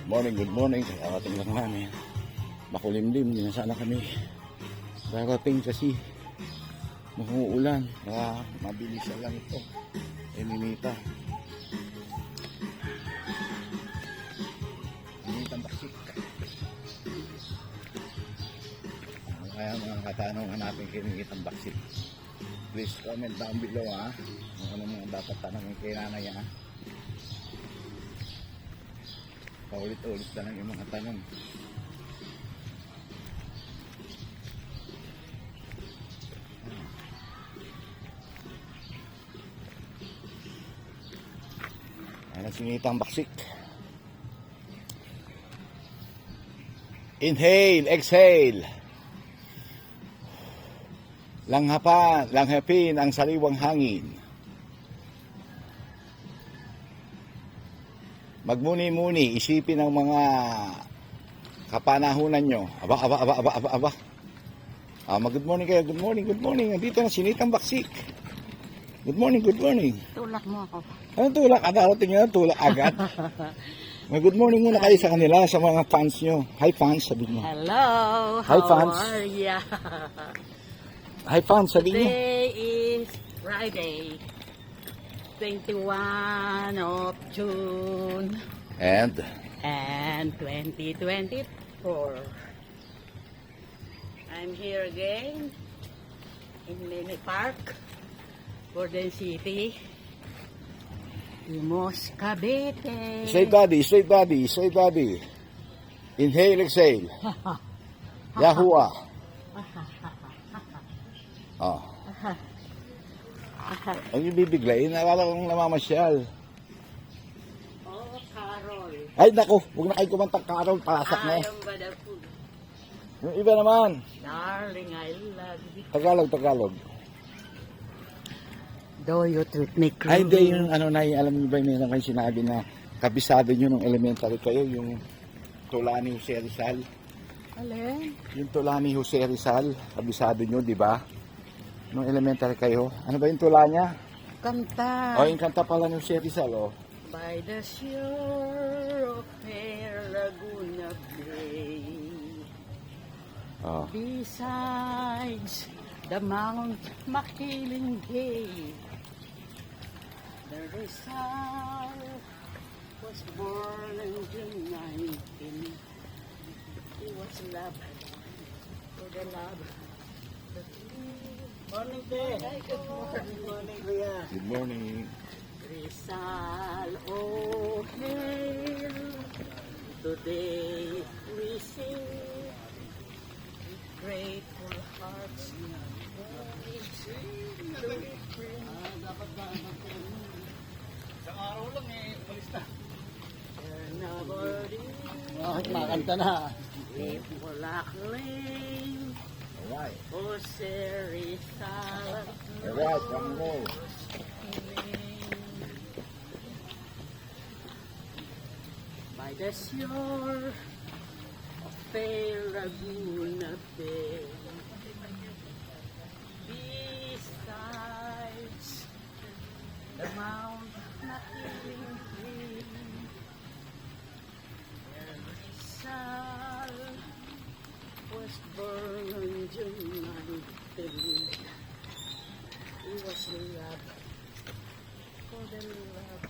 Good morning. Karating lang namin. Makulimlim, hindi na sana kami darating kasi umuulan. Kaya mabilisan lang ito. Minita. Minitang baksik. Kaya mga katanungan natin kay Minitang baksik. Please comment down below kung ano mga dapat tanongin kay nanay Paulit-ulit na lang yung mga tanong. Ayan si Minitang baksik. Inhale, exhale. Langhapin ang sariwang hangin. Magmuni-muni, isipin ang mga kapanahunan nyo. Aba. Good morning kayo, good morning. Nandito na si Minitang baksik. Good morning. Tulak mo ako. Ano tulak? Darating nyo na tulak agad. Good morning muna kayo sa kanila, sa mga fans nyo. Hi fans, sabi nyo. Hello, Hi, how fans. are ya? Hi fans, sabi nyo. Today is Friday, 21 of June And 2024. I'm here again in Mini Park, Borden City, Imos, Cavite. straight body. Inhale, exhale. Yahuwah. Ang ibibiglayin, nakala kong namamasyal. Oh, Carol. Ay, nako, huwag na kayo kumantang Carol, palasak na. I am Badapug. Yung iba naman, Darling, I love you. Tagalog. Do you treat me cruel? Ay, hindi, yung alam niyo ba, meron kayo sinabi na kabisado nyo nung elementary kayo, yung tula ni Jose Rizal. Alin? Yung tula ni Jose Rizal, kabisado nyo, di ba? Nung elementary kayo. Ano ba yung tula niya? Kanta. O, yung kanta pala ni Jose Rizal, By the shore of fair Laguna Bay, besides the Mount Makilinggay, the Rizal was born in June 19. He was loved for the love. Morning, Te. Good morning, Kuya. Good morning. Rizal, oh hail, today we sing with grateful hearts. Isang araw lang malis na. Makanta na. Bulak Lane, Alright. Jose Rizal. Alright, come on. By the shore of fair Laguna Bay, besides the Mount Makilinggay, Rizal was born on June 19. He was loved for the love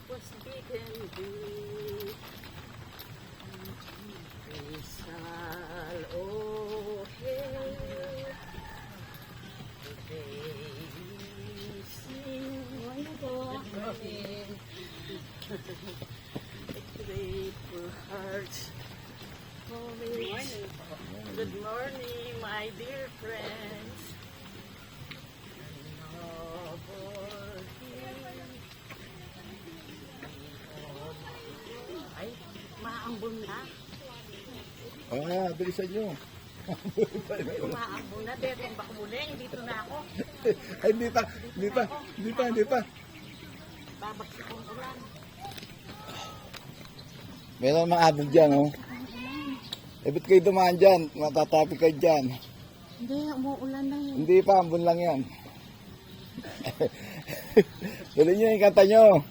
was given thee. Rizal, oh hail, today we sing grateful hearts. Good morning, my dear friends. Ay, maambon na. Bilisan nyo. Maambon na. Dito baka muli, dito na ako. Ay, hindi pa. Babagsak ang ulan. Meron mga abog dyan, ba't kayo dumaan dyan? Matatapi kayo dyan. Hindi, umuulan na yun. Hindi pa, ambon lang yan. Tuloy nyo yung kanta nyo.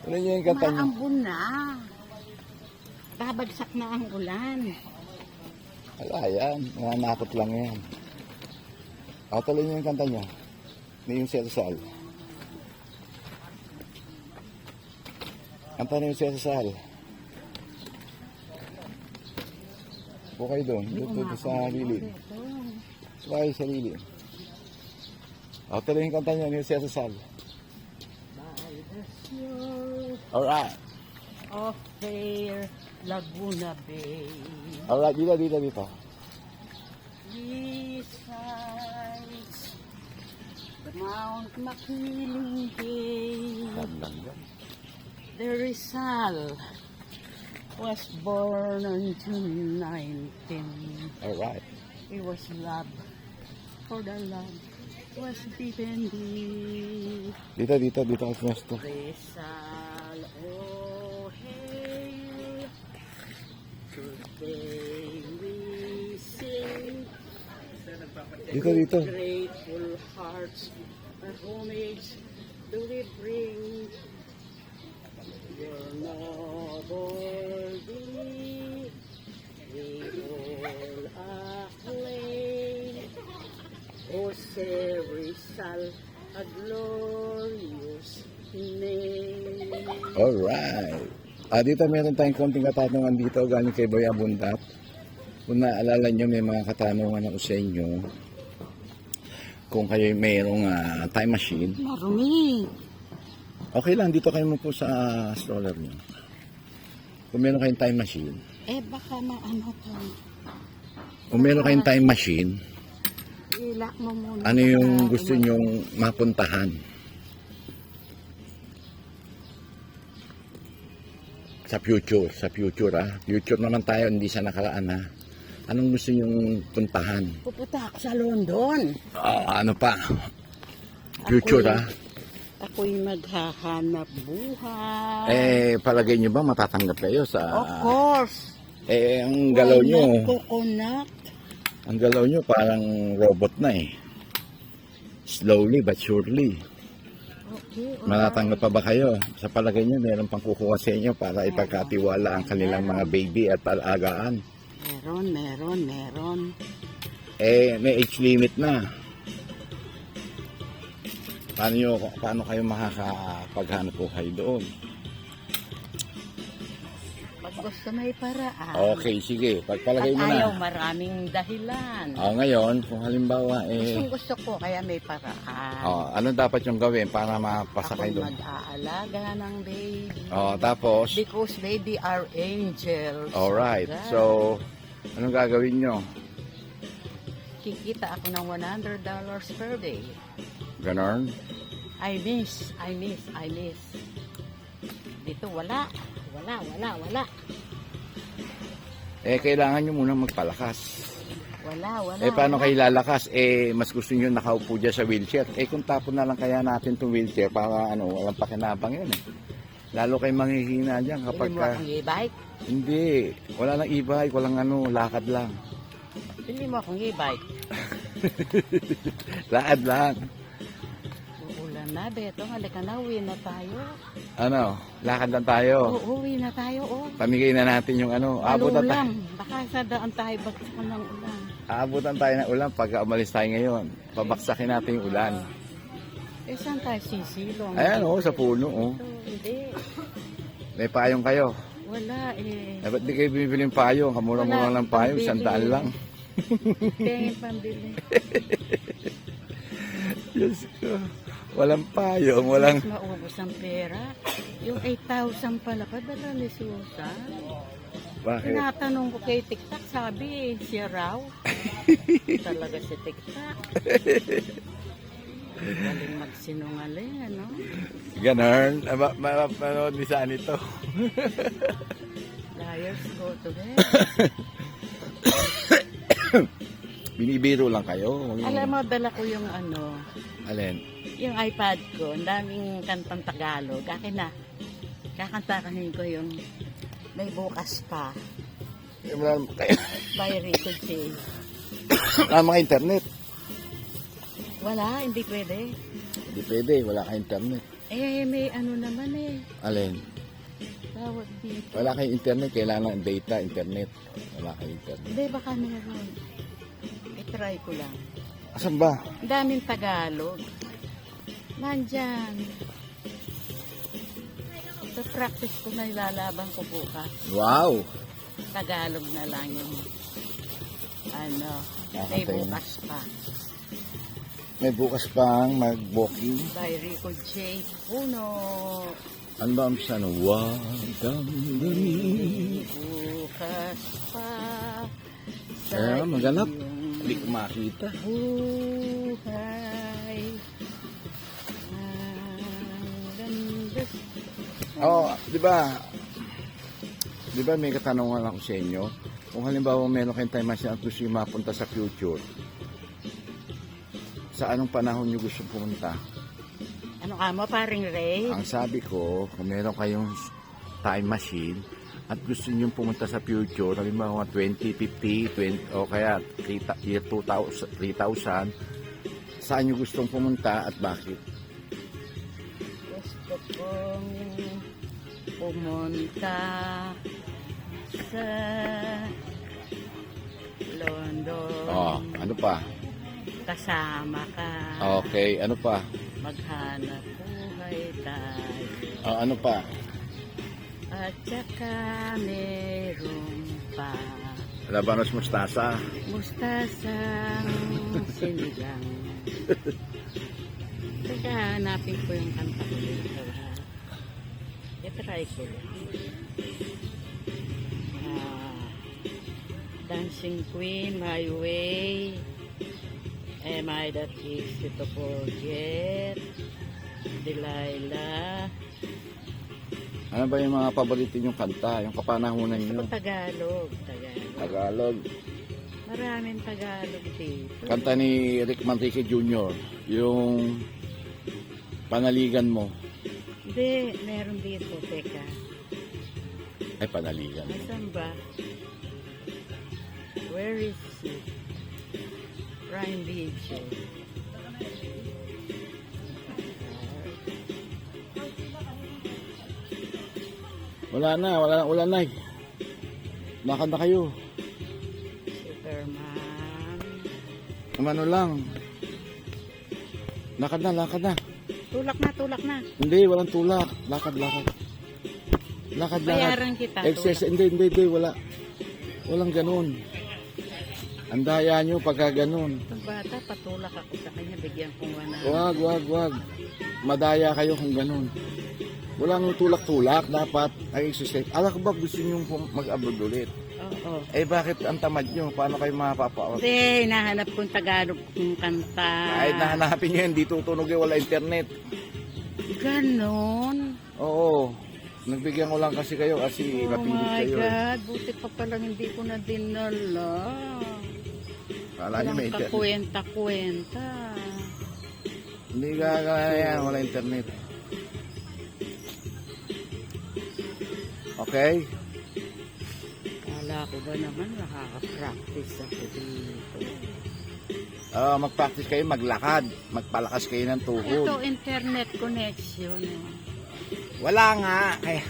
Ano niyo yung kanta niyo? Maambon na. Babagsak na ang ulan. Wala yan. Nanakot lang yan. O, tuloy niyo yung kanta niyo. Ni yung Sal. Kanta niyo yung Sal. Huwag kayo doon. Doon sa lili. Huwag kayo sa lili. O, tuloy yung kanta niyo ni yung Sal. Alright. Of fair Laguna Bay. Alright, dito. Besides the Mount Makiling, the Rizal was born on June 19. Alright. It was love, for the love was given thee. Dito ako pumesto. Rizal, oh hail, today we sing. Dito. Grateful hearts, our homage do we bring. Your noble deed, we all acclaim. O Sir Rizal, a glorious name. Alright. Dito meron tayong konting katanungan dito galing kay Boy Abundat. Kung naalala nyo, may mga katanungan ako sa inyo. Kung kayo mayroong time machine. Marumi. Okay lang, dito kayo mo po sa stroller nyo. Kung meron kayong time machine. Baka maano to. Kung meron kayong time machine, Ilak mo muna. ano yung gusto nyong mapuntahan? Sa future Future naman tayo, hindi sa nakaraan ha. Anong gusto nyong puntahan? Pupunta ako sa London. Ano pa? Future Ako'y maghahanap buhay. Palagay nyo ba matatanggap kayo sa... Of course. Ang galaw nyo, Coconut. ang galaw nyo parang robot na eh. Slowly but surely. Okay. Matatanggap pa ba kayo? Sa palagay nyo, meron pang kukuha sa inyo para ipagkatiwala ang kanilang mga baby at alagaan. Meron. May age limit na. Paano kayo makakapaghanap po kayo doon? Pag gusto may paraan. Okay, sige. Pagpalagay Pag mo ayaw, na. maraming dahilan. Ngayon, kung halimbawa, Gusto ko, kaya may paraan. ano dapat yung gawin para mapasakay Ako'y doon? mag-aalaga ng baby. Tapos, Because baby are angels. alright. God. So, anong gagawin nyo? Kikita ako ng $100 per day. Ganon? I miss. Dito wala. Kailangan nyo muna magpalakas. Wala. Paano kayo lalakas? Mas gusto nyo nakaupo dyan sa wheelchair. Kung tapon na lang kaya natin itong wheelchair para walang pakinabang yun eh. Lalo kayo manghihina dyan kapag Bili mo akong e-bike? Hindi. Wala nang e-bike, walang lakad lang. Bili mo akong e-bike. Lakad lang. Uulan na, Beto. Halika na, uwi na tayo. Lakad lang tayo. Uwi na tayo, Pamigay na natin yung Abutan tayo. Malulang. Baka sa daan tayo bagsakan ng ulan. Aabutan tayo ng ulan pag umalis tayo ngayon. Pabaksakin natin yung ulan. Saan tayo sisilong? Ayan sa puno Hindi. May payong kayo. Wala Ba't di kayo bibili ng payong? Kamura-mura lang payong, pambili. 100 lang. Tingin pambili. Yes ko. Walang payong, walang... Mas maubos ang pera. Yung 8,000 pala, padala ni Susan. Bakit? Tinatanong ko kay TikTok, sabi siya raw. Talaga si TikTok. Galing magsinungaling, ano? Ganon. Manood ni saan ito? Liars go to hell. Binibiro lang kayo. Alam mo, dala ko yung Alin? yung iPad ko. Ang daming kantang Tagalog. Akin na. Kakantahin ko yung may bukas pa. By Rico J. Mga internet. Wala, hindi pwede. Hindi pwede, wala ka internet. May ano naman eh. Alin? Tawag dito. Wala kayong internet, kailangan data, internet. Wala kayong internet. Hindi, baka meron. I-try ko lang. Asan ba? Ang daming Tagalog. Nandyan. Ito practice ko na ilalaban ko bukas. Wow! Tagalog na lang yung ano, may Nakakatayo na. bukas pa. May bukas pang mag-walking. By Rico J. Puno. Ano ba ang sana? Wag damdamin. Bukas pa. Kaya maganap. iyong Hindi ko makita. buhay. Ang ganda. Oo, di ba? Di ba may katanungan ako sa inyo? Kung halimbawa meron kayong time machine at gusto nyo mapunta sa future, sa anong panahon nyo gusto pumunta? Ano ka mo, paring Ray? Ang sabi ko, kung meron kayong time machine at gusto nyo pumunta sa future, halimbawa 2050, 20, o kaya year 2000, 3000, saan nyo gustong pumunta at bakit? Gusto kong pumunta sa London. Oh, ano pa? Kasama ka. Okay, ano pa? Maghanap buhay tayo. Oh, ano pa? At saka meron pa Labanos mustasa. mustasang sinigang. Teka, hanapin ko yung kanta ko dito. I-try ko lang. Dancing Queen, My Way. Am I that easy to forget? Delilah. Ano ba yung mga paborito nyong kanta? Yung kapanahunan Gusto nyo? ko Tagalog. Tagalog. Maraming Tagalog dito. Kanta ni Rick Manrique Jr. Yung panaligan mo. Hindi, meron dito. Teka. Ay, panaligan mo. Asan ba? Where is it? Prime Video. Wala na. Lakad na kayo. Superman. Umano lang. Lakad na. Tulak na. Hindi, walang tulak. Lakad. Lakad. Bayaran kita. Excess, Tulak. hindi, wala. Walang ganun. Ang daya nyo pagka ganun. Itong bata, patulak ako sa kanya. Bigyan ko 100. Wag. Madaya kayo kung ganun. Walang tulak-tulak, dapat ay exercise. Alam ko ba gusto nyo mag-abroad ulit? Oo. Eh bakit ang tamad nyo? Paano kayo mapapaot? Hindi, nahanap kong Tagalog kong kanta. Kahit nahanapin nyo yan, di tutunog eh, wala internet. Ganon. Oo. Nagbigyan ko lang kasi kayo kasi Oh napilit my kayo. God, buti pa palang hindi ko na dinala. Kala nyo may internet. Kakwenta-kwenta. Hindi gagaya yan, wala internet. Okay? Kala ko ba naman nakaka-practice ako dito. Mag-practice kayo, maglakad. Magpalakas kayo ng tuhod. Ito, internet connection. Wala nga. Kaya...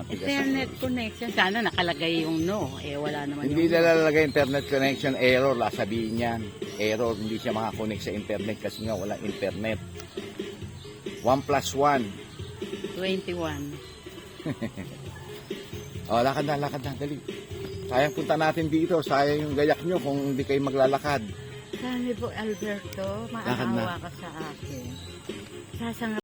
Internet connection. Sana nakalagay yung no. Wala naman Hindi yung nalalagay internet connection, error, sabihin yan. Error, hindi siya makakonect sa internet kasi nga wala internet. 1 plus 1. 21. Lakad na, dali. Sayang punta natin dito, sayang yung gayak nyo kung hindi kayo maglalakad. Sabi po, Alberto, Lakad na. maawa ka sa akin. Sasanga